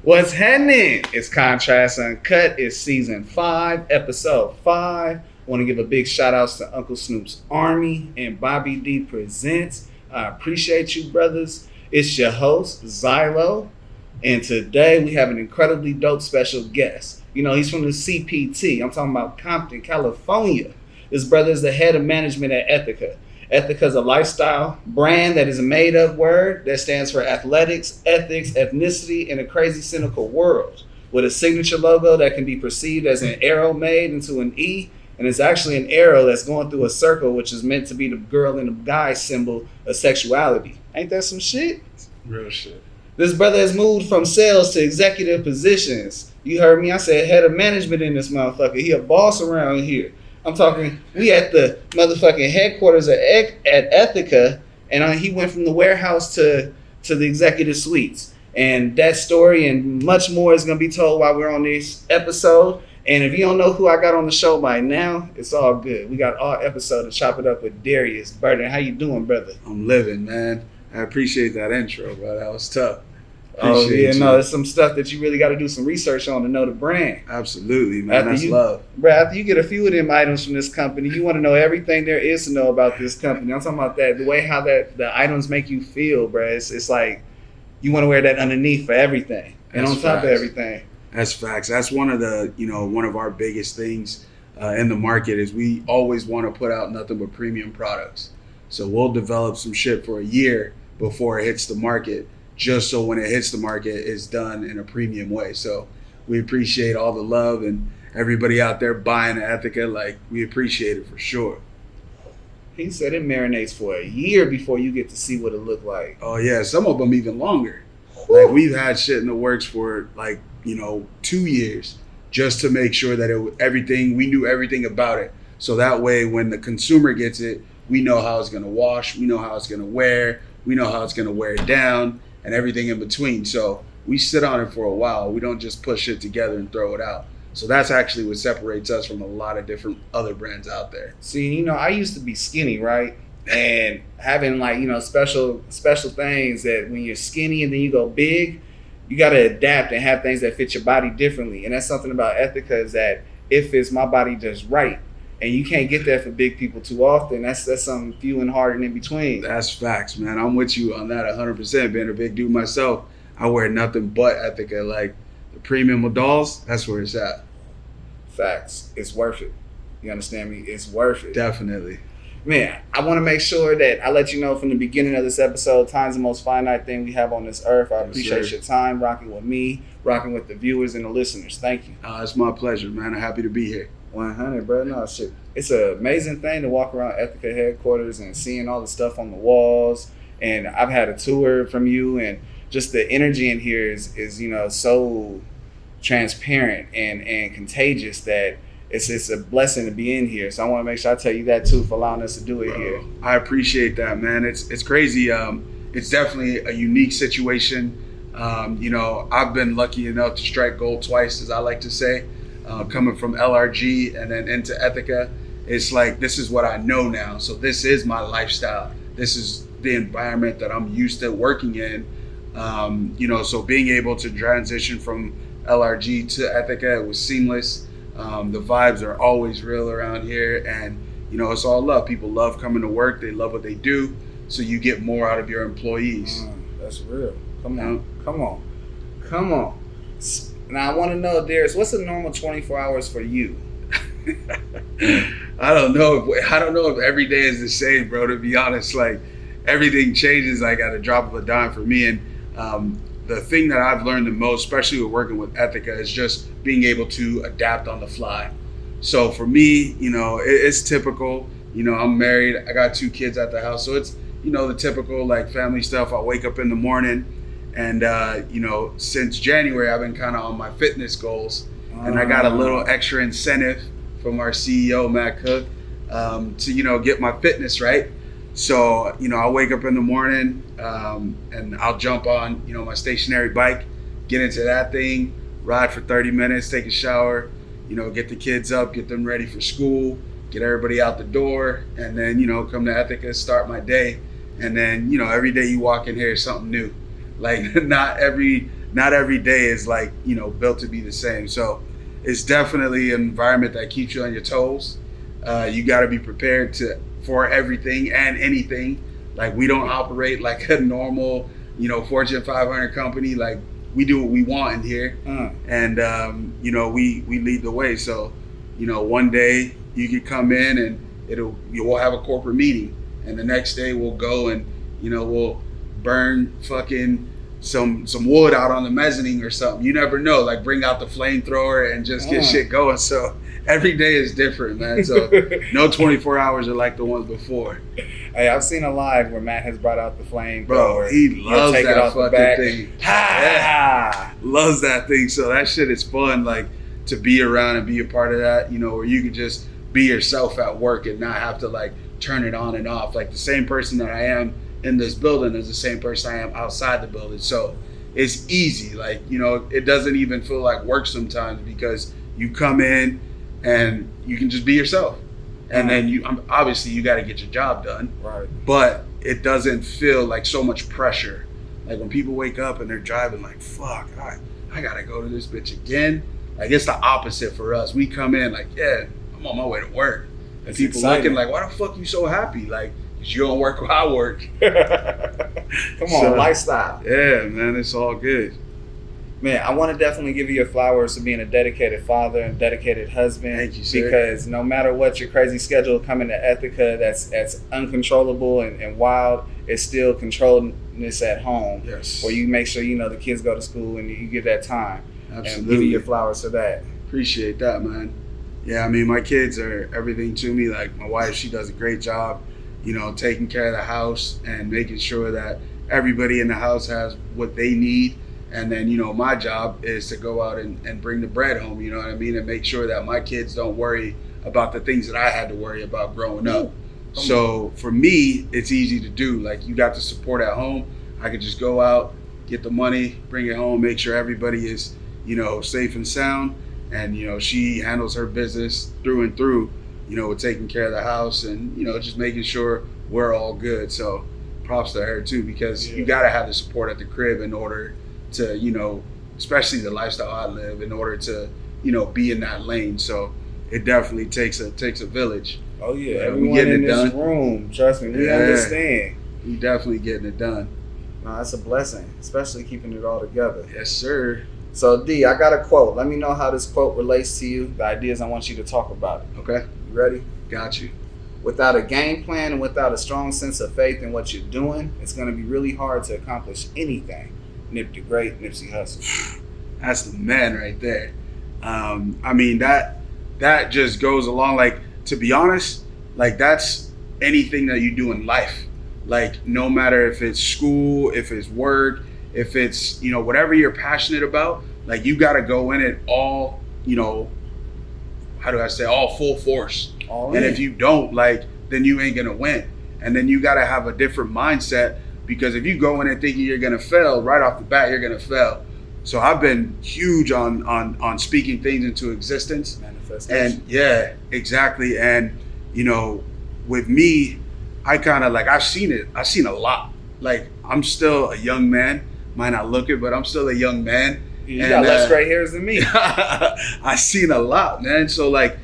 What's happening? It's Contrast Uncut. It's season 5, episode 5. Want to give a big shout outs to Uncle Snoop's Army and Bobby D Presents. I appreciate you, brothers. It's your host, Xylo. And today we have an incredibly dope special guest. You know, he's from the CPT. I'm talking about Compton, California. This brother is the head of management at Ethica. Ethica is a lifestyle brand that is a made-up word that stands for athletics, ethics, ethnicity, in a crazy, cynical world. With a signature logo that can be perceived as an arrow made into an E, and it's actually an arrow that's going through a circle, which is meant to be the girl and the guy symbol of sexuality. Ain't that some shit? Real shit. This brother has moved from sales to executive positions. You heard me, I said head of management in this motherfucker. He a boss around here. I'm talking, we at the motherfucking headquarters at Ethica, and he went from the warehouse to the executive suites. And that story and much more is going to be told while we're on this episode. And if you don't know who I got on the show by now, it's all good. We got all episode to chop it up with Darius. Burton, how you doing, brother? I'm living, man. I appreciate that intro, bro. That was tough. There's some stuff that you really got to do some research on to know the brand. Absolutely, man. That's love. Bro, after you get a few of them items from this company, you want to know everything there is to know about this company. I'm talking about that, the way how the items make you feel, bro. It's like you want to wear that underneath for everything and on top of everything. That's facts. That's one of our biggest things in the market is we always want to put out nothing but premium products. So we'll develop some shit for a year before it hits the market, just so when it hits the market, it's done in a premium way. So we appreciate all the love and everybody out there buying Ethica. Like, we appreciate it for sure. He said it marinates for a year before you get to see what it look like. Oh yeah, some of them even longer. Woo. Like, we've had shit in the works for 2 years just to make sure that we knew everything about it. So that way, when the consumer gets it, we know how it's gonna wash, we know how it's gonna wear, we know how it's gonna wear it down, and everything in between. So we sit on it for a while. We don't just push it together and throw it out. So that's actually what separates us from a lot of different other brands out there. See, I used to be skinny, right? And having special things that when you're skinny and then you go big, you got to adapt and have things that fit your body differently. And that's something about Ethica is that it fits my body just right. And you can't get that for big people too often. That's something few and hard and in between. That's facts, man. I'm with you on that 100%. Being a big dude myself, I wear nothing but Ethica. Like, the premium dolls, that's where it's at. Facts. It's worth it. You understand me? It's worth it. Definitely. Man, I want to make sure that I let you know from the beginning of this episode, time's the most finite thing we have on this earth. I appreciate your time rocking with me, rocking with the viewers and the listeners. Thank you. It's my pleasure, man. I'm happy to be here. 100, bro. No shit. It's an amazing thing to walk around Ethica headquarters and seeing all the stuff on the walls. And I've had a tour from you, and just the energy in here is so transparent and contagious that it's a blessing to be in here. So I want to make sure I tell you that too for allowing us to do it here. I appreciate that, man. It's crazy. It's definitely a unique situation. I've been lucky enough to strike gold twice, as I like to say. Coming from LRG and then into Ethica, it's like, this is what I know now. So this is my lifestyle. This is the environment that I'm used to working in. So being able to transition from LRG to Ethica, it was seamless. The vibes are always real around here, and it's all love. People love coming to work. They love what they do. So you get more out of your employees. That's real. Come on. Now I want to know, Darius, what's a normal 24 hours for you? I don't know if every day is the same, bro. To be honest, like, everything changes like at a drop of a dime for me. And the thing that I've learned the most, especially with working with Ethica, is just being able to adapt on the fly. So for me, it's typical. I'm married. I got 2 kids at the house, so it's the typical like family stuff. I wake up in the morning. And, since January, I've been kind of on my fitness goals. And I got a little extra incentive from our CEO, Matt Cook, to, get my fitness right. So, I wake up in the morning and I'll jump on, my stationary bike, get into that thing, ride for 30 minutes, take a shower, get the kids up, get them ready for school, get everybody out the door, and then, come to Ethica, start my day. And then, every day you walk in here is something new. Like, not every not every day is like, built to be the same. So it's definitely an environment that keeps you on your toes. You got to be prepared for everything and anything. Like, we don't operate like a normal, Fortune 500 company. Like, we do what we want in here. And, we lead the way. So, one day you could come in and we'll have a corporate meeting. And the next day we'll go and, we'll burn fucking some wood out on the mezzanine or something. You never know. Like, bring out the flamethrower and just get shit going. So every day is different, man. So no 24 hours are like the ones before. Hey, I've seen a live where Matt has brought out the flamethrower. Bro, he loves that fucking thing. Yeah. Loves that thing. So that shit is fun, like, to be around and be a part of that, where you can just be yourself at work and not have to, like, turn it on and off. Like, the same person that I am in this building is the same person I am outside the building. So it's easy. Like, it doesn't even feel like work sometimes, because you come in and you can just be yourself. And then obviously you got to get your job done. Right. But it doesn't feel like so much pressure. Like, when people wake up and they're driving, like, fuck, I got to go to this bitch again. Like, it's the opposite for us. We come in like, yeah, I'm on my way to work. And it's people exciting. looking like, why the fuck you so happy? Like, 'cause you don't work where I work. Come on, lifestyle. Yeah, man, it's all good. Man, I want to definitely give you your flowers for being a dedicated father and dedicated husband. Thank you, sir. Because no matter what your crazy schedule coming to Ethica, that's uncontrollable and wild, it's still controlling this at home. Yes. Where you make sure, the kids go to school and you give that time. Absolutely. And give you your flowers for that. Appreciate that, man. Yeah, I mean, my kids are everything to me. Like, my wife, she does a great job, taking care of the house and making sure that everybody in the house has what they need. And then, my job is to go out and bring the bread home, you know what I mean? And make sure that my kids don't worry about the things that I had to worry about growing up. So for me, it's easy to do. Like, you got the support at home. I could just go out, get the money, bring it home, make sure everybody is, safe and sound. And, she handles her business through and through, with taking care of the house and, just making sure we're all good. So props to her too, because you got to have the support at the crib in order to, especially the lifestyle I live, in order to, be in that lane. So it definitely takes a village. Oh yeah, everyone in this room, trust me, we understand. We definitely getting it done. No, that's a blessing, especially keeping it all together. Yes, sir. So D, I got a quote. Let me know how this quote relates to you, the ideas I want you to talk about it. Okay. You ready? Got you. Without a game plan and without a strong sense of faith in what you're doing, it's going to be really hard to accomplish anything. Nip the great Nipsey Hussle. That's the man right there. I mean, that just goes along, like, to be honest, like, that's anything that you do in life. Like, no matter if it's school, if it's work, if it's, whatever you're passionate about, like, you got to go in it all, all full force. All and in. If you don't, like, then you ain't going to win. And then you got to have a different mindset, because if you go in and thinking you're going to fail, right off the bat, you're going to fail. So I've been huge on speaking things into existence. Manifestation. And yeah, exactly. And, with me, I kind of, like, I've seen it. I've seen a lot. Like, I'm still a young man. Might not look it, but I'm still a young man. You got less gray hairs than me. I've seen a lot, man. So, like,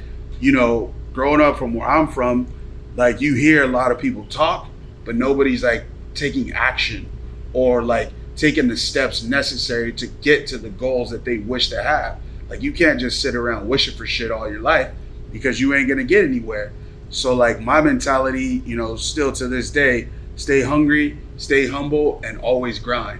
growing up from where I'm from, like, you hear a lot of people talk, but nobody's, like, taking action or, like, taking the steps necessary to get to the goals that they wish to have. Like, you can't just sit around wishing for shit all your life, because you ain't gonna get anywhere. So, like, my mentality, still to this day, stay hungry, stay humble, and always grind.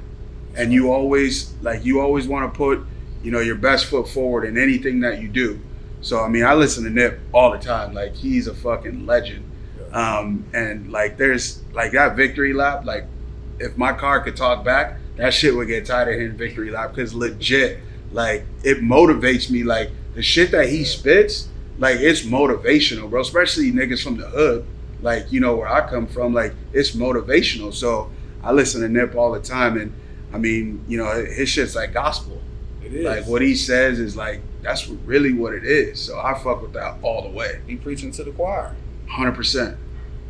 And you always want to put, your best foot forward in anything that you do. So, I mean, I listen to Nip all the time. Like, he's a fucking legend. And, like, there's, like, that victory lap, like, if my car could talk back, that shit would get tired of hearing victory lap, because legit, like, it motivates me. Like, the shit that he spits, like, it's motivational, bro, especially niggas from the hood, like, where I come from, like, it's motivational. So I listen to Nip all the time, and I mean, his shit's like gospel. It is. Like, what he says is, like, that's really what it is. So I fuck with that all the way. He preaching to the choir. 100%.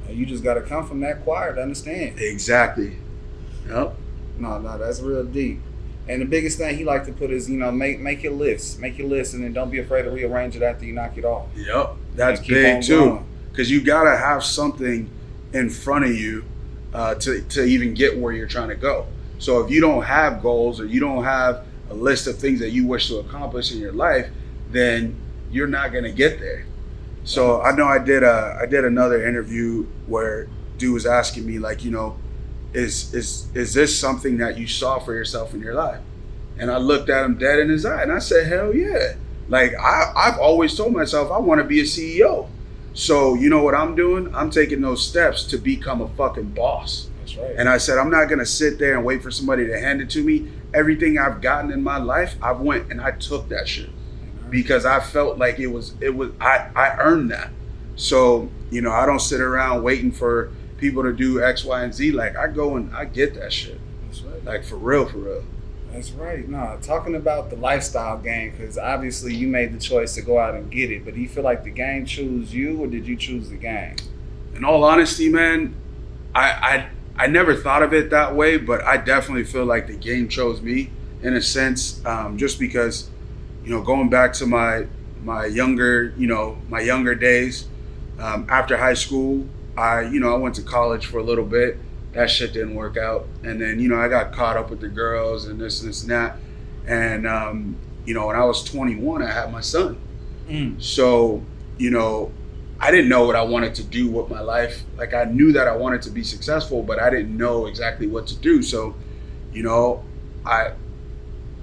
You just got to come from that choir to understand. Exactly. Yep. No, that's real deep. And the biggest thing he liked to put is, make your list. Make your list, and then don't be afraid to rearrange it after you knock it off. Yep, that's big too. Because you gotta have something in front of you to even get where you're trying to go. So if you don't have goals or you don't have a list of things that you wish to accomplish in your life, then you're not gonna get there. So I know I did another interview where dude was asking me like, is this something that you saw for yourself in your life? And I looked at him dead in his eye and I said, hell yeah. Like I've always told myself I want to be a CEO. So you know what I'm doing? I'm taking those steps to become a fucking boss. That's right. And I said, I'm not gonna sit there and wait for somebody to hand it to me. Everything I've gotten in my life, I went and I took that shit. Because I felt like I earned that. So, I don't sit around waiting for people to do X, Y, and Z. Like I go and I get that shit. That's right. Like for real, for real. That's right. No, talking about the lifestyle game, because obviously you made the choice to go out and get it, but do you feel like the game chose you or did you choose the game? In all honesty, man, I never thought of it that way, but I definitely feel like the game chose me in a sense, just because, going back to my younger days, after high school, I went to college for a little bit. That shit didn't work out. And then, I got caught up with the girls and this and that. And, when I was 21, I had my son. So, I didn't know what I wanted to do with my life. Like I knew that I wanted to be successful, but I didn't know exactly what to do. So, I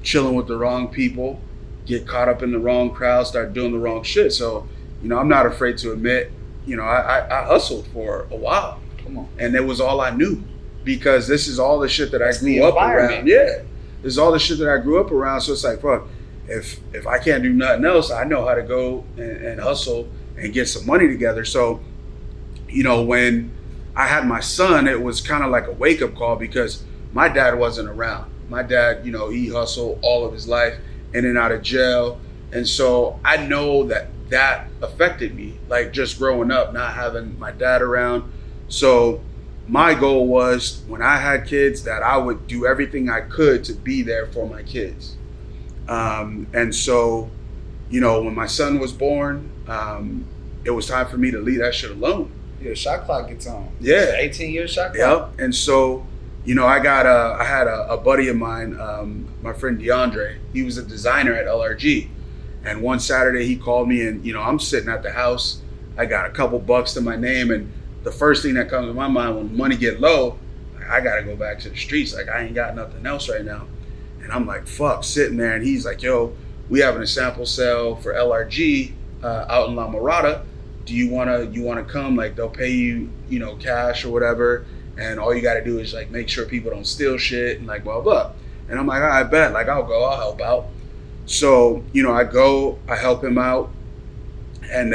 chilling with the wrong people, get caught up in the wrong crowd, start doing the wrong shit. So, I'm not afraid to admit, I hustled for a while. Come on. And it was all I knew because this is all the shit that I grew up around. Yeah. This is all the shit that I grew up around. So it's like, fuck, if I can't do nothing else, I know how to go and hustle and get some money together. So, when I had my son, it was kind of like a wake up call because my dad wasn't around. My dad, he hustled all of his life in and out of jail. And so I know that affected me, like just growing up, not having my dad around. So my goal was when I had kids that I would do everything I could to be there for my kids. And so, when my son was born, it was time for me to leave that shit alone. Yeah, shot clock gets on. Yeah. 18-year shot clock. Yep. And so, I had a buddy of mine, my friend DeAndre. He was a designer at LRG. And one Saturday he called me and, I'm sitting at the house. I got a couple bucks to my name. And the first thing that comes to my mind when money get low, I got to go back to the streets. Like I ain't got nothing else right now. And I'm like, fuck, sitting there. And he's like, yo, we having a sample sale for LRG out in La Mirada. Do you wanna come? Like they'll pay you, cash or whatever. And all you got to do is like make sure people don't steal shit and like blah, blah. And I'm like, I bet, like I'll go, I'll help out. So, I go, I help him out and,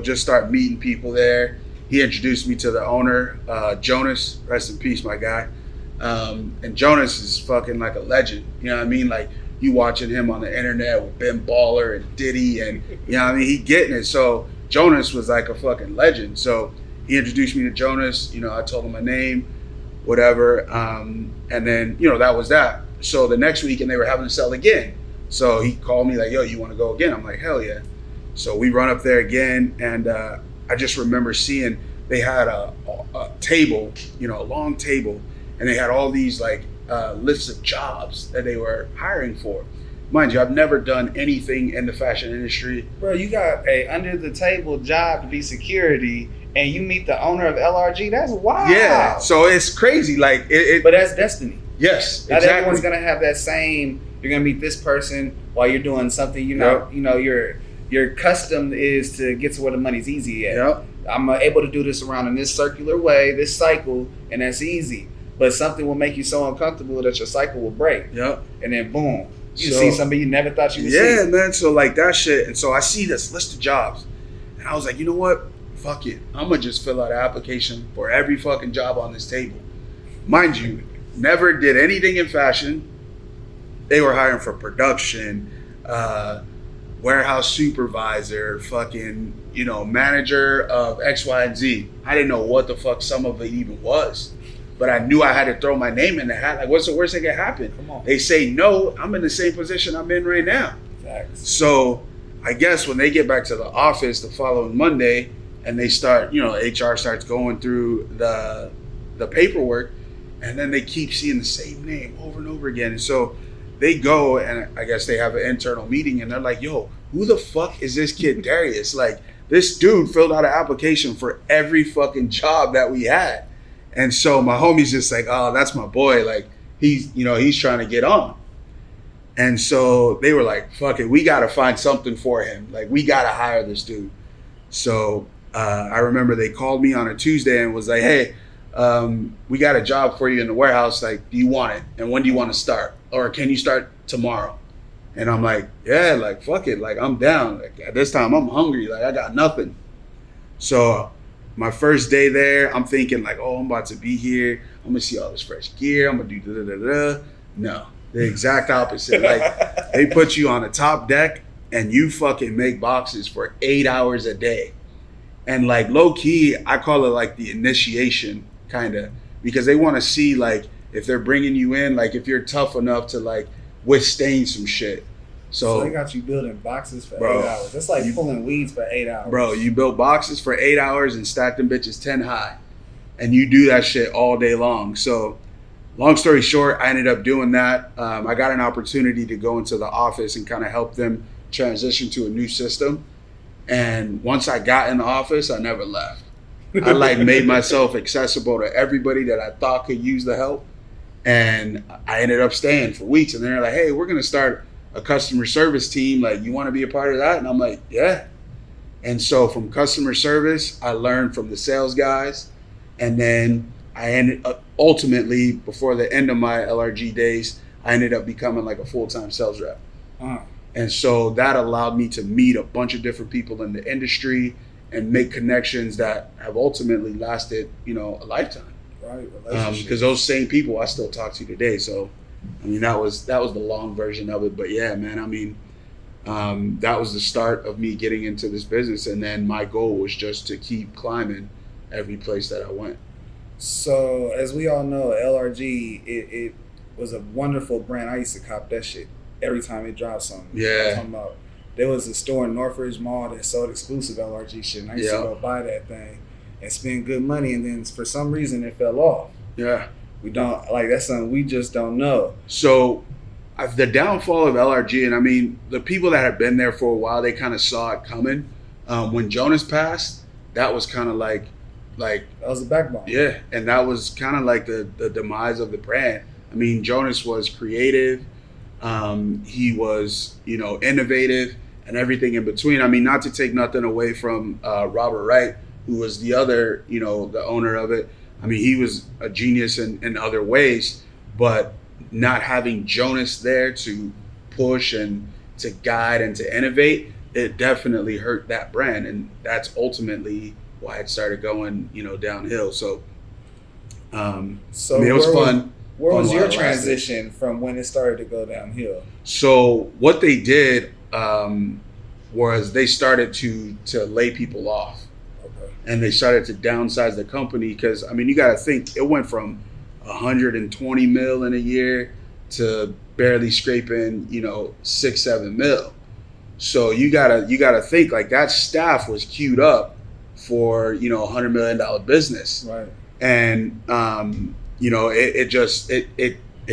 just start meeting people there. He introduced me to the owner, Jonas, rest in peace, my guy. And Jonas is fucking like a legend. You know what I mean? Like you watching him on the internet with Ben Baller and Diddy and, he getting it. So Jonas was like a fucking legend. So he introduced me to Jonas. I told him my name, whatever. And then, that was that. So the next week, and they were having to sell again. So he called me like, yo, you want to go again? I'm like, hell yeah. So we run up there again. And I just remember seeing they had a table, a long table. And they had all these like lists of jobs that they were hiring for. Mind you, I've never done anything in the fashion industry. Bro, you got a under the table job to be security and you meet the owner of LRG. That's wild. Yeah, so it's crazy. Like but that's destiny. Yes, not exactly. Everyone's gonna have that same. You're gonna meet this person while you're doing something. Your custom is to get to where the money's easy at. Yep. I'm able to do this around in this circular way, this cycle, and that's easy. But something will make you so uncomfortable that your cycle will break. Yep. And then boom, you see somebody you never thought you would see. Yeah, man. So like that shit. And so I see this list of jobs, and I was like, you know what? Fuck it. I'm gonna just fill out an application for every fucking job on this table. Mind you, never did anything in fashion. They were hiring for production, warehouse supervisor, fucking, manager of X, Y, and Z. I didn't know what the fuck some of it even was. but I knew I had to throw my name in the hat. Like, what's the worst that can happen? Come on. They say no, I'm in the same position I'm in right now. Facts. So I guess when they get back to the office the following Monday and they start, HR starts going through the paperwork, and then they keep seeing the same name over and over again. And so they go, and I guess they have an internal meeting, and they're like, yo, who the fuck is this kid Darius? Like, this dude filled out an application for every fucking job that we had. And so my homie's just like, oh, that's my boy. Like, he's trying to get on. And so they were like, fuck it, we got to find something for him. Like, we got to hire this dude. So I remember they called me on a Tuesday and was like, hey, we got a job for you in the warehouse. Like, do you want it? And when do you want to start? Or can you start tomorrow? And I'm like, yeah, like, fuck it. Like, I'm down. Like, at this time, I'm hungry. Like, I got nothing. So my first day there, I'm thinking like, oh, I'm about to be here. I'm going to see all this fresh gear. I'm going to do da-da-da-da. No, the exact opposite. Like, they put you on the top deck and you fucking make boxes for 8 hours a day. And like, low key, I call it like the initiation kind of, because they want to see like if they're bringing you in, like if you're tough enough to like withstand some shit. So they got you building boxes for 8 hours. That's like pulling weeds for 8 hours. Bro, you build boxes for 8 hours and stack them bitches 10 high. And you do that shit all day long. So long story short, I ended up doing that. I got an opportunity to go into the office and kind of help them transition to a new system. And once I got in the office, I never left. I like made myself accessible to everybody that I thought could use the help. And I ended up staying for weeks. And they're like, hey, we're going to start a customer service team. Like, you want to be a part of that? And I'm like, yeah. And so from customer service, I learned from the sales guys. And then I ended up, ultimately, before the end of my LRG days, I ended up becoming like a full-time sales rep. And so that allowed me to meet a bunch of different people in the industry and make connections that have ultimately lasted, a lifetime. Right. Because those same people I still talk to today. So, I mean, that was the long version of it. But yeah, man, I mean, that was the start of me getting into this business. And then my goal was just to keep climbing every place that I went. So as we all know, LRG, it was a wonderful brand. I used to cop that shit every time it dropped something. Yeah. I'm talking about, there was a store in Northridge Mall that sold exclusive LRG shit. And I used to go buy that thing and spend good money. And then for some reason it fell off. Yeah. We don't, like, that's something we just don't know. So the downfall of LRG, and I mean, the people that have been there for a while, they kind of saw it coming. When Jonas passed, that was kind of like that was the backbone. Yeah. And that was kind of like the demise of the brand. I mean, Jonas was creative. He was, innovative and everything in between. I mean, not to take nothing away from Robert Wright, who was the other, the owner of it. I mean, he was a genius in other ways, but not having Jonas there to push and to guide and to innovate, it definitely hurt that brand. And that's ultimately why it started going, downhill. So, I mean, it was fun. Where was your transition from when it started to go downhill? So what they did was they started to lay people off. And they started to downsize the company because, I mean, you got to think, it went from 120 mil in a year to barely scraping, 6-7 mil. So you gotta think, like, that staff was queued up for, $100 million business. Right. And, it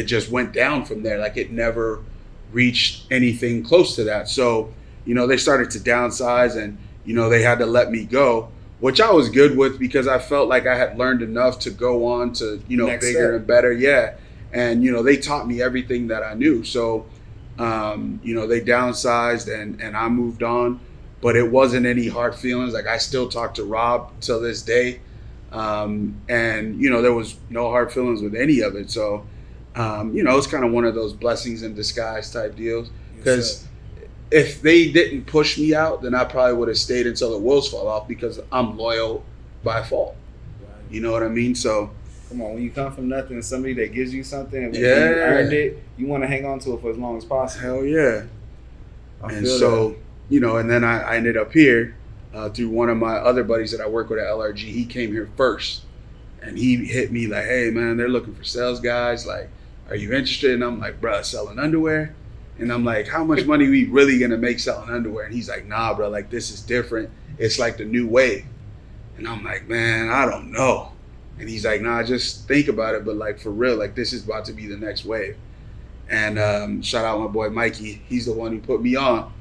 just went down from there. Like, it never reached anything close to that. So, they started to downsize and, they had to let me go, which I was good with because I felt like I had learned enough to go on to, bigger and better. Yeah. And, they taught me everything that I knew. So, they downsized and I moved on, but it wasn't any hard feelings. Like, I still talk to Rob till this day. And, there was no hard feelings with any of it. So, it's kind of one of those blessings in disguise type deals. Because if they didn't push me out, then I probably would have stayed until the wheels fall off because I'm loyal by fault. Right. You know what I mean? So, come on, when you come from nothing, somebody that gives you something, and when you earned it, you want to hang on to it for as long as possible. Hell yeah. And so, and then I ended up here through one of my other buddies that I work with at LRG. He came here first. And he hit me like, hey man, they're looking for sales guys. Like, are you interested? And I'm like, bruh, selling underwear? And I'm like, how much money we really gonna make selling underwear? And he's like, nah, bro, like this is different. It's like the new wave. And I'm like, man, I don't know. And he's like, nah, just think about it. But like for real, like this is about to be the next wave. And shout out my boy Mikey. He's the one who put me on.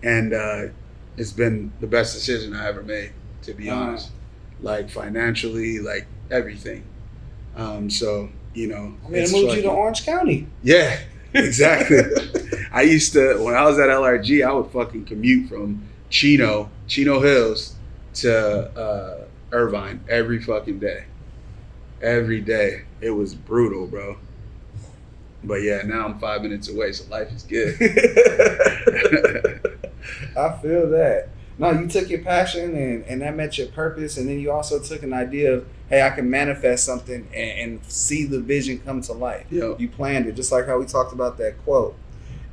And it's been the best decision I ever made, to be honest. Like financially, like everything. So, you know. I mean, it moved you to Orange County. Yeah, exactly. I used to, when I was at LRG, I would fucking commute from Chino Hills to Irvine every fucking day. Every day. It was brutal, bro. But yeah, now I'm 5 minutes away, so life is good. I feel that. No, you took your passion and that met your purpose, and then you also took an idea of, hey, I can manifest something and see the vision come to life. Yep. You planned it, just like how we talked about that quote.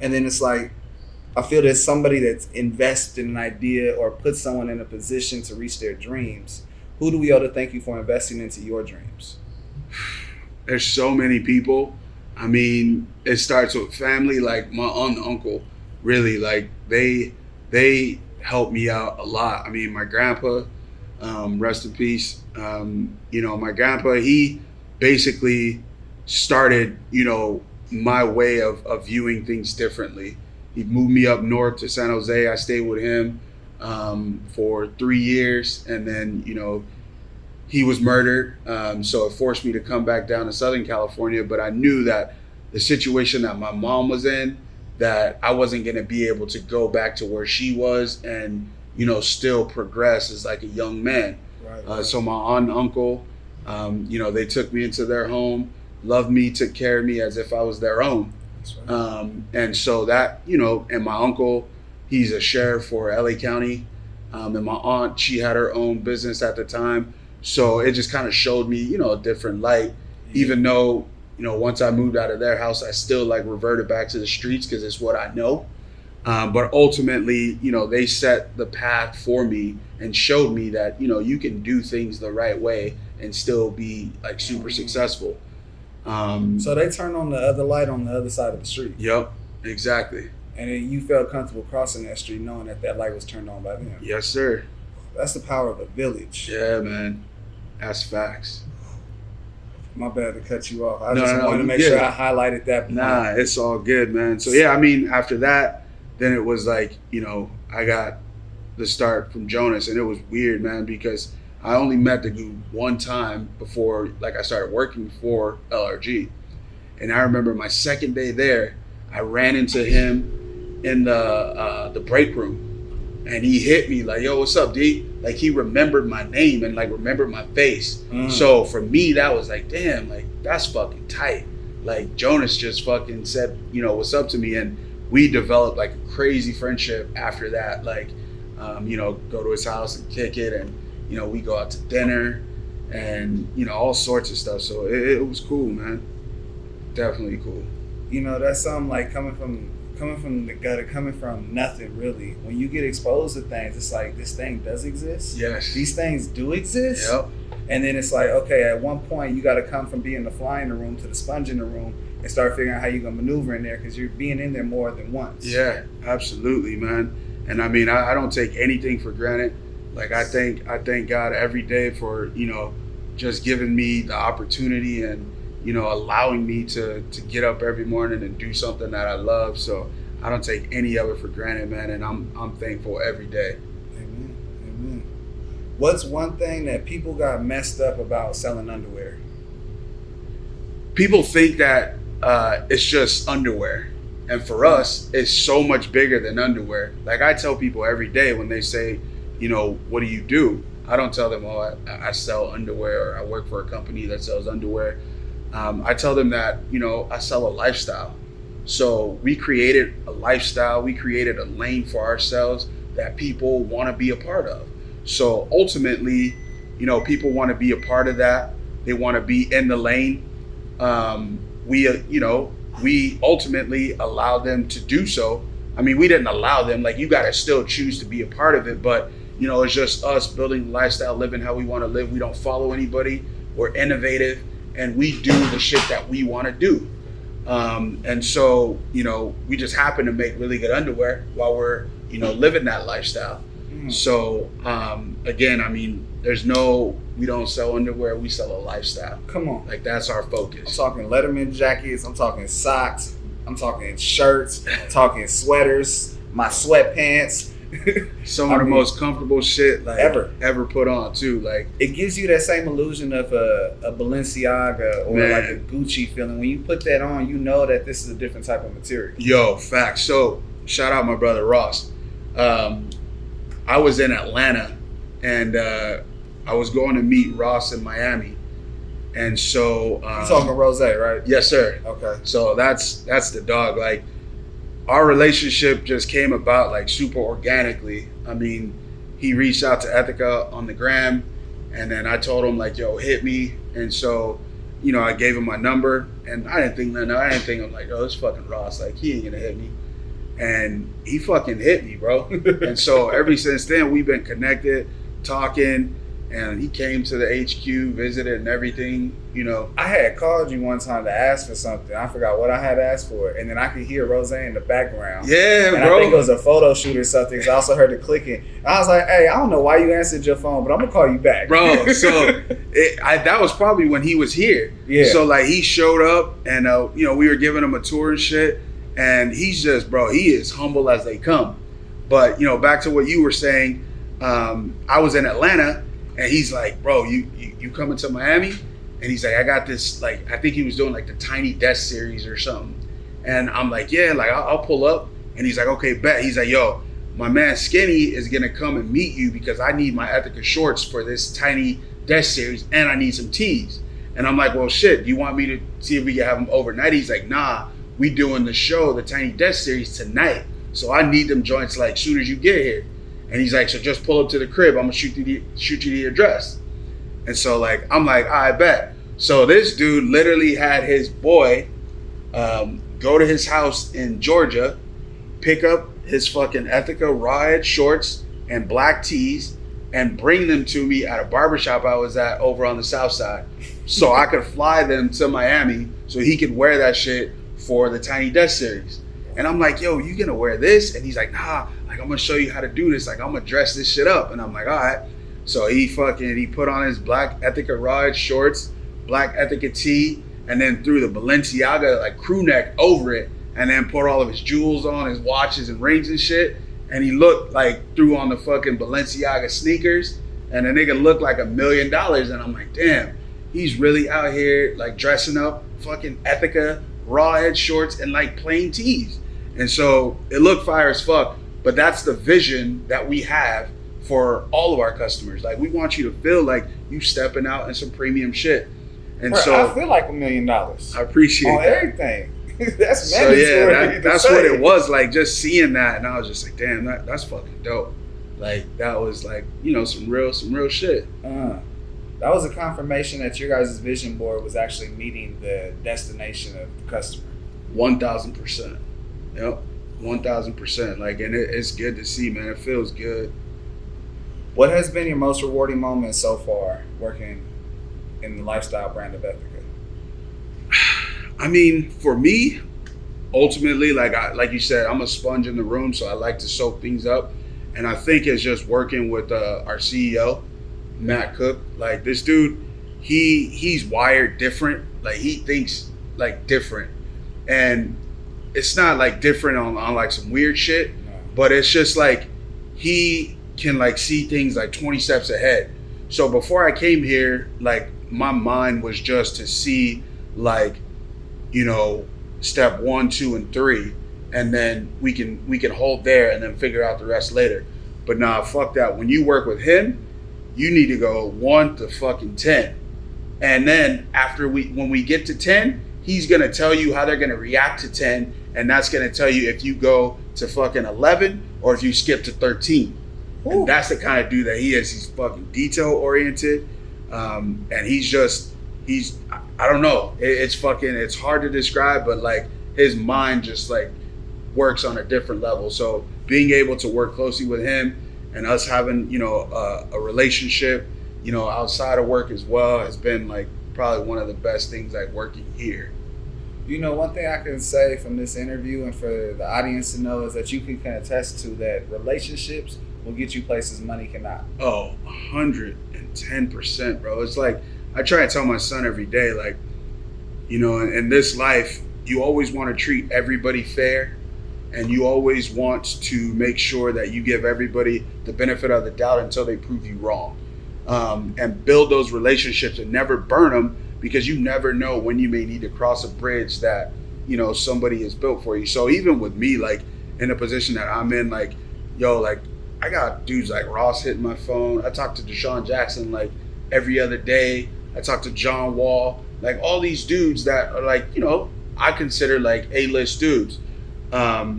And then it's like, I feel there's somebody that's invested in an idea or put someone in a position to reach their dreams. Who do we owe to thank you for investing into your dreams? There's so many people. I mean, it starts with family, like my aunt and uncle, really, like they helped me out a lot. I mean, my grandpa, rest in peace. You know, my grandpa, he basically started, you know, my way of viewing things differently. He moved me up north to San Jose. I stayed with him for 3 years, and then, you know, he was murdered. So it forced me to come back down to Southern California, but I knew that the situation that my mom was in, that I wasn't going to be able to go back to where she was and, you know, still progress as like a young man. Right. So my aunt and uncle, you know, they took me into their home, loved me, took care of me as if I was their own. Right. And so that, you know, and my uncle, he's a sheriff for LA County. And my aunt, she had her own business at the time. So it just kind of showed me, you know, a different light, even though, you know, once I moved out of their house, I still like reverted back to the streets because it's what I know. But ultimately, you know, they set the path for me and showed me that, you know, you can do things the right way and still be like super successful. So they turned on the other light on the other side of the street. Yep, exactly. And then you felt comfortable crossing that street knowing that that light was turned on by them. Yes, sir. That's the power of a village. Yeah, man. That's facts. My bad to cut you off. I wanted to make sure I highlighted that point. Nah, it's all good, man. So yeah, I mean, after that, then it was like, you know, I got the start from Jonas, and it was weird, man, because I only met the dude one time before, like, I started working for LRG. And I remember my second day there, I ran into him in the break room. And he hit me like, yo, what's up, D? Like, he remembered my name and like remembered my face. So for me, that was like, damn, like that's fucking tight. Like Jonas just fucking said, you know, what's up to me. And we developed like a crazy friendship after that. Like, you know, go to his house and kick it. And, you know, we go out to dinner and, you know, all sorts of stuff. So it was cool, man. Definitely cool. You know, that's something like coming from the gutter, coming from nothing really. When you get exposed to things, it's like, this thing does exist. Yes. These things do exist. Yep. And then it's like, okay, at one point you got to come from being the fly in the room to the sponge in the room and start figuring out how you're going to maneuver in there because you're being in there more than once. Yeah, absolutely, man. And I mean, I don't take anything for granted. Like I thank God every day for, you know, just giving me the opportunity and, you know, allowing me to get up every morning and do something that I love. So I don't take any of it for granted, man. And I'm thankful every day. Amen. Amen. What's one thing that people got messed up about selling underwear? People think that it's just underwear. And for us, it's so much bigger than underwear. Like I tell people every day when they say, you know, what do you do? I don't tell them, oh, I sell underwear or I work for a company that sells underwear. I tell them that, you know, I sell a lifestyle. So we created a lifestyle. We created a lane for ourselves that people want to be a part of. So ultimately, you know, people want to be a part of that. They want to be in the lane. We ultimately allow them to do so. I mean, we didn't allow them. Like, you got to still choose to be a part of it. But, you know, it's just us building the lifestyle, living how we want to live. We don't follow anybody. we're innovative, and we do the shit that we want to do. And so, you know, we just happen to make really good underwear while we're, you know, living that lifestyle. So, again, I mean, we don't sell underwear, we sell a lifestyle. Come on. Like, that's our focus. I'm talking Letterman jackets, I'm talking socks, I'm talking shirts, I'm talking sweaters, my sweatpants. Some of the most comfortable shit like ever put on too. Like, it gives you that same illusion of a Balenciaga or like a Gucci feeling. When you put that on, you know that this is a different type of material. Yo, facts. So shout out my brother Ross. I was in Atlanta and I was going to meet Ross in Miami. And so you talking Rose, right? Yes, sir. Okay. So that's the dog. Like, our relationship just came about like super organically. I mean, he reached out to Ethica on the gram, and then I told him like, yo, hit me. And so, you know, I gave him my number, and I didn't think nothing. I didn't think, I'm like, oh, this fucking Ross, like, he ain't gonna hit me. And he fucking hit me, bro. And so ever since then, we've been connected, talking, and he came to the HQ, visited and everything, you know. I had called you one time to ask for something. I forgot what I had asked for. And then I could hear Rose in the background. Yeah, and bro. I think it was a photo shoot or something. So I also heard the clicking. I was like, hey, I don't know why you answered your phone, but I'm going to call you back. Bro, so that was probably when he was here. Yeah. So, like, he showed up and, you know, we were giving him a tour and shit. And he's just, bro, he is humble as they come. But, you know, back to what you were saying, I was in Atlanta. And he's like, bro, you coming to Miami? And he's like, I got this, like, I think he was doing like the Tiny Desk series or something. And I'm like, yeah, like, I'll pull up. And he's like, okay, bet. He's like, yo, my man Skinny is going to come and meet you because I need my Ethica shorts for this Tiny Desk series and I need some tees. And I'm like, well, shit, do you want me to see if we can have them overnight? He's like, nah, we doing the show, the Tiny Desk series tonight. So I need them joints like soon as you get here. And he's like, so just pull up to the crib. I'm gonna shoot you the address. And so like, I'm like, I bet. So this dude literally had his boy go to his house in Georgia, pick up his fucking Ethica Riot shorts and black tees, and bring them to me at a barbershop I was at over on the south side, so I could fly them to Miami so he could wear that shit for the Tiny Desk series. And I'm like, yo, you gonna wear this? And he's like, nah, like, I'm gonna show you how to do this. Like, I'm gonna dress this shit up. And I'm like, all right. So he put on his black Ethica Riot shorts, black Ethica tee, and then threw the Balenciaga like crew neck over it, and then put all of his jewels on, his watches and rings and shit. And he looked like, threw on the fucking Balenciaga sneakers, and the nigga looked like $1 million. And I'm like, damn, he's really out here like dressing up fucking Ethica Rawhead shorts and like plain tees. And so it looked fire as fuck, but that's the vision that we have for all of our customers. Like, we want you to feel like you stepping out in some premium shit. And bro, so I feel like $1 million. I appreciate on that. Everything. That's so mandatory. that's what it was like, just seeing that, and I was just like, damn, that's fucking dope. Like, that was like, you know, some real shit. That was a confirmation that your guys' vision board was actually meeting the destination of the customer. 1,000%. Yep, 1,000%. Like, and it's good to see, man. It feels good. What has been your most rewarding moment so far working in the lifestyle brand of Ethica? I mean, for me, ultimately, like you said, I'm a sponge in the room, so I like to soak things up. And I think it's just working with our CEO, Matt Cook. Like, this dude, he's wired different. Like, he thinks like different, and it's not like different on like some weird shit, but it's just like he can like see things like 20 steps ahead. So before I came here, like, my mind was just to see like, you know, step 1, 2, and 3, and then we can hold there and then figure out the rest later. But nah, fuck that. When you work with him, you need to go 1 to fucking 10, and then when we get to 10, he's gonna tell you how they're gonna react to 10, and that's gonna tell you if you go to fucking 11 or if you skip to 13. Ooh. And that's the kind of dude that he is. He's fucking detail oriented, and he's I don't know. It's hard to describe, but like, his mind just like works on a different level. So being able to work closely with him and us having, you know, a relationship outside of work as well has been like probably one of the best things like working here. One thing I can say from this interview and for the audience to know is that you can attest to that relationships will get you places money cannot. Oh, 110%, bro. It's like I try to tell my son every day, like, in this life, you always want to treat everybody fair, and you always want to make sure that you give everybody the benefit of the doubt until they prove you wrong. And build those relationships and never burn them, because you never know when you may need to cross a bridge that, somebody has built for you. So even with me, like in the position that I'm in, like, I got dudes like Ross hitting my phone. I talk to Deshaun Jackson like every other day. I talk to John Wall, like all these dudes that are like, I consider like A-list dudes. But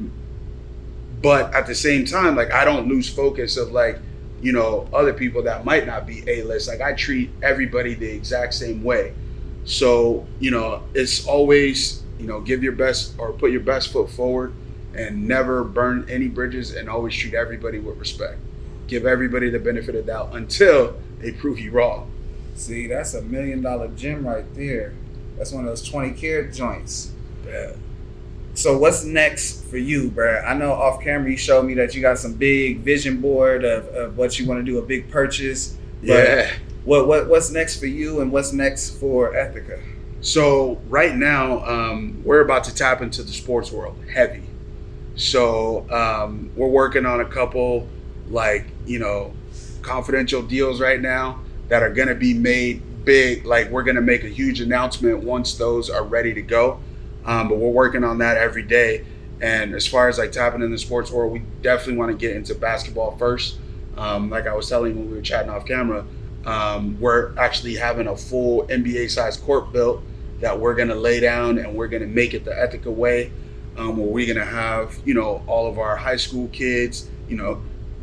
at the same time, like I don't lose focus of like, other people that might not be A-list. Like I treat everybody the exact same way. So, it's always, give your best or put your best foot forward and never burn any bridges, and always treat everybody with respect. Give everybody the benefit of the doubt until they prove you wrong. See, that's $1 million gem right there. That's one of those 20-carat joints. Yeah. So what's next for you, bro? I know off camera you showed me that you got some big vision board of what you want to do, a big purchase. Yeah. What's next for you, and what's next for Ethica? So right now, we're about to tap into the sports world heavy. So we're working on a couple confidential deals right now that are going to be made big. Like we're going to make a huge announcement once those are ready to go. But we're working on that every day. And as far as like tapping in the sports world, we definitely want to get into basketball first. Like I was telling you when we were chatting off camera, we're actually having a full NBA size court built that we're going to lay down, and we're going to make it the Ethica way, where we're going to have, all of our high school kids,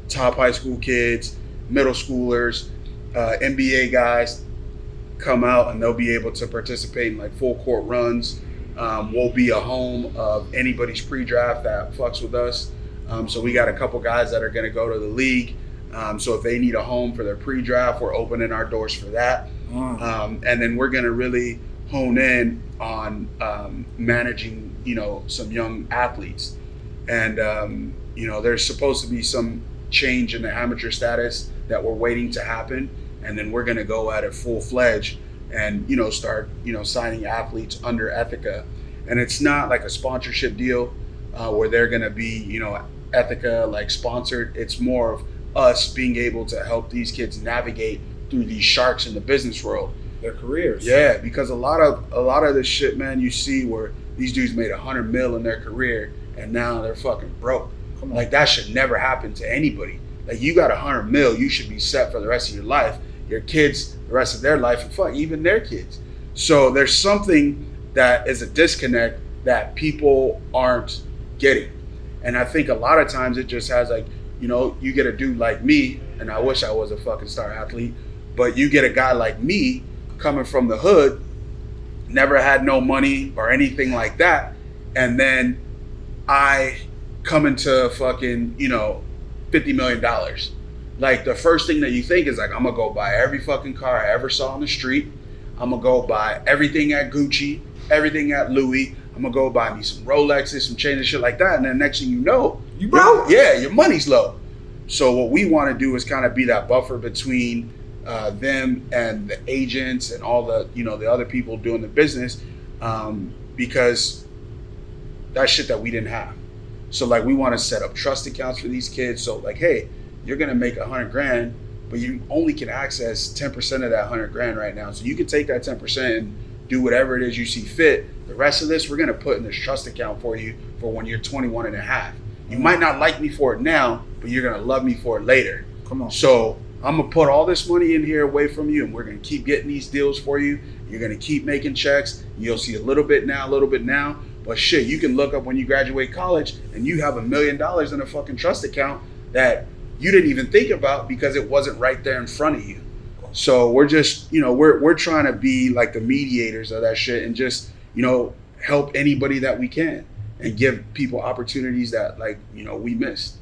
top high school kids, middle schoolers, NBA guys come out, and they'll be able to participate in like full court runs. We'll be a home of anybody's pre-draft that fucks with us. So we got a couple guys that are going to go to the league. So if they need a home for their pre-draft, we're opening our doors for that. And then we're going to really hone in on managing, some young athletes. And, there's supposed to be some change in the amateur status that we're waiting to happen. And then we're going to go at it full-fledged and, start, signing athletes under Ethica. And it's not like a sponsorship deal where they're going to be, Ethica like sponsored. It's more of us being able to help these kids navigate through these sharks in the business world. Their careers. Yeah, because a lot of this shit, man, you see where these dudes made $100 million in their career and now they're fucking broke. Like that should never happen to anybody. Like you got $100 million, you should be set for the rest of your life. Your kids, the rest of their life, and fuck, even their kids. So there's something that is a disconnect that people aren't getting. And I think a lot of times it just has like, you get a dude like me, and I wish I was a fucking star athlete, but you get a guy like me coming from the hood, never had no money or anything like that, and then I come into fucking, $50 million. Like the first thing that you think is like, I'm gonna go buy every fucking car I ever saw on the street. I'm gonna go buy everything at Gucci, everything at Louis. I'm gonna go buy me some Rolexes, some chains and shit like that. And then next thing you know, you broke. Yeah, your money's low. So what we want to do is kind of be that buffer between them and the agents and all the, the other people doing the business, because that's shit that we didn't have. So like we want to set up trust accounts for these kids. So like, hey, you're gonna make $100,000, but you only can access 10% of that $100,000 right now. So you can take that 10% and do whatever it is you see fit. The rest of this, we're gonna put in this trust account for you for when you're 21 and a half. You might not like me for it now, but you're gonna love me for it later. Come on. So I'm gonna put all this money in here away from you, and we're gonna keep getting these deals for you. You're gonna keep making checks. You'll see a little bit now. But shit, you can look up when you graduate college and you have $1 million in a fucking trust account that you didn't even think about because it wasn't right there in front of you. So we're just, we're trying to be like the mediators of that shit and just, help anybody that we can and give people opportunities that we missed.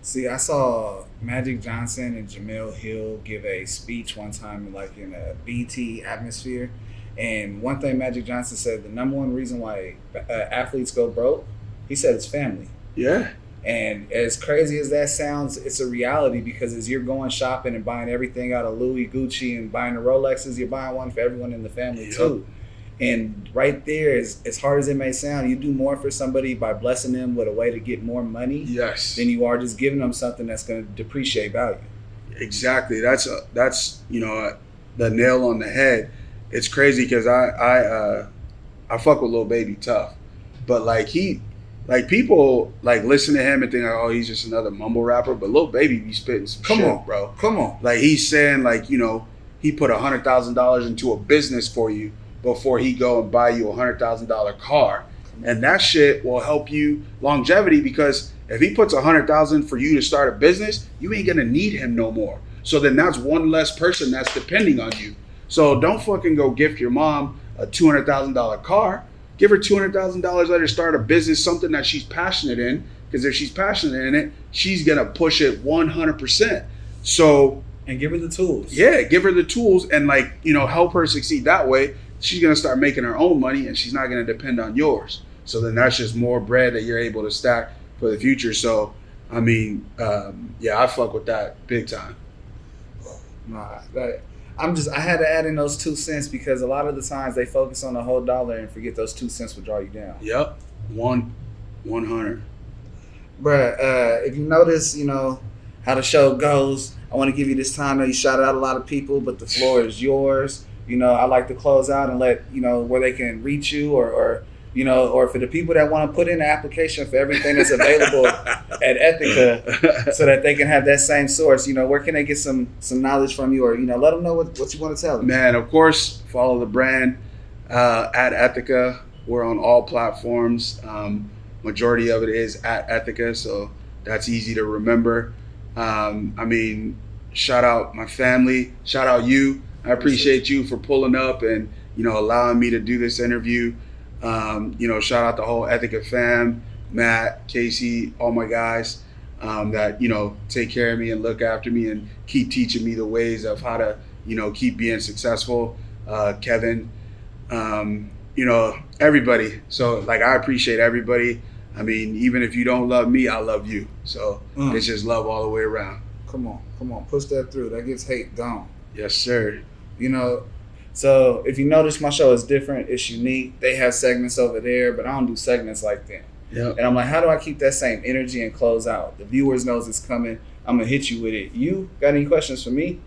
See, I saw Magic Johnson and Jamel Hill give a speech one time, like in a BT atmosphere. And one thing Magic Johnson said, the number one reason why athletes go broke, he said it's family. Yeah. And as crazy as that sounds, it's a reality because as you're going shopping and buying everything out of Louis, Gucci, and buying the Rolexes, you're buying one for everyone in the family too. And right there, as hard as it may sound, you do more for somebody by blessing them with a way to get more money than you are just giving them something that's going to depreciate value. Exactly. That's the nail on the head. It's crazy because I fuck with Lil Baby tough, but people listen to him and think oh, he's just another mumble rapper, but Lil Baby be spitting some shit, bro. Come on. Like he's saying he put $100,000 into a business for you before he go and buy you $100,000 car. And that shit will help you longevity because if he puts $100,000 for you to start a business, you ain't gonna need him no more. So then that's one less person that's depending on you. So don't fucking go gift your mom a $200,000 car. Give her $200,000, let her start a business, something that she's passionate in. Because if she's passionate in it, she's gonna push it 100%. So and give her the tools. Yeah, give her the tools and help her succeed that way. She's going to start making her own money and she's not going to depend on yours. So then that's just more bread that you're able to stack for the future. So, I fuck with that big time. Nah, I had to add in those 2 cents because a lot of the times they focus on the whole dollar and forget those 2 cents will draw you down. Yep. 100. Bruh, if you notice, how the show goes, I want to give you this time. I know you shouted out a lot of people, but the floor is yours. I like to close out and let, where they can reach you or for the people that want to put in an application for everything that's available at Ethica so that they can have that same source, where can they get some knowledge from you or, let them know what you want to tell them? Man, of course, follow the brand at Ethica. We're on all platforms. Majority of it is at Ethica, so that's easy to remember. Shout out my family. Shout out you. I appreciate you for pulling up and, allowing me to do this interview. Shout out the whole Ethica fam, Matt, Casey, all my guys that, take care of me and look after me and keep teaching me the ways of how to, keep being successful. Kevin, everybody. So I appreciate everybody. Even if you don't love me, I love you. So it's just love all the way around. Come on, push that through. That gets hate gone. Yes, sir. So if you notice, my show is different. It's unique. They have segments over there, but I don't do segments like that. Yep. And I'm like, how do I keep that same energy and close out? The viewers knows it's coming. I'm going to hit you with it. You got any questions for me?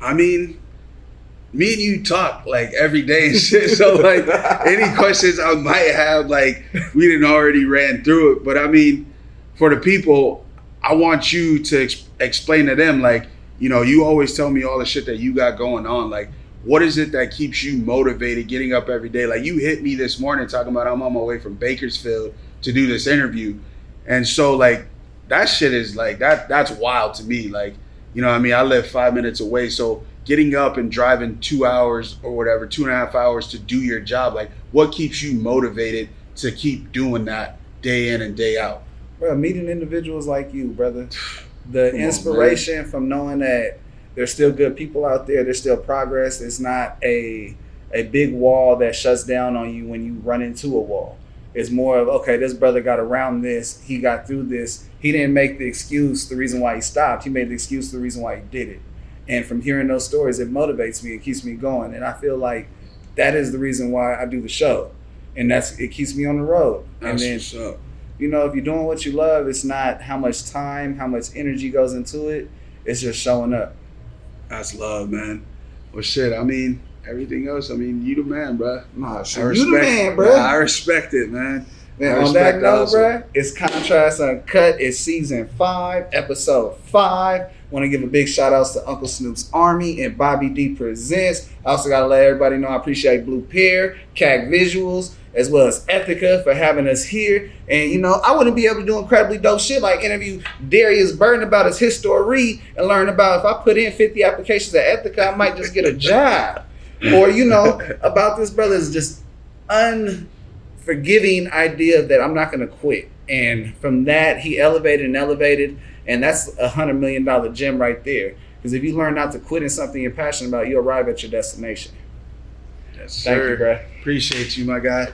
Me and you talk every day and shit. So any questions I might have, we didn't already ran through it. But for the people, I want you to explain to them, you always tell me all the shit that you got going on. What is it that keeps you motivated getting up every day? You hit me this morning talking about I'm on my way from Bakersfield to do this interview. And so that shit is that's wild to me. I live 5 minutes away. So getting up and driving 2 hours or whatever, 2.5 hours to do your job, what keeps you motivated to keep doing that day in and day out? Bro, meeting individuals like you, brother. The inspiration from knowing that there's still good people out there, there's still progress. It's not a big wall that shuts down on you when you run into a wall. It's more of, okay, this brother got around this, he got through this. He didn't make the excuse the reason why he stopped. He made the excuse the reason why he did it. And from hearing those stories, it motivates me, it keeps me going. And I feel like that is the reason why I do the show. And it keeps me on the road. That's and then, what's up. if you're doing what you love, it's not how much time, how much energy goes into it. It's just showing up. That's love, man. Well, shit, everything else, you the man, bro. Nah, shit, you the man, bro. I respect it, man. Man, on that note, bro, it's Contrast Uncut. It's season 5, episode 5. Want to give a big shout outs to Uncle Snoop's Army and Bobby D Presents. I also got to let everybody know I appreciate Blue Pear, CAC Visuals, as well as Ethica for having us here. And, I wouldn't be able to do incredibly dope shit like interview Darius Burton about his history and learn about if I put in 50 applications at Ethica, I might just get a job. Or, about this brother's just unforgettable forgiving idea that I'm not going to quit. And from that, he elevated and elevated. And that's $100 million gem right there. Because if you learn not to quit in something you're passionate about, you'll arrive at your destination. Yes, Thank sir. you, bro. Appreciate you, my guy.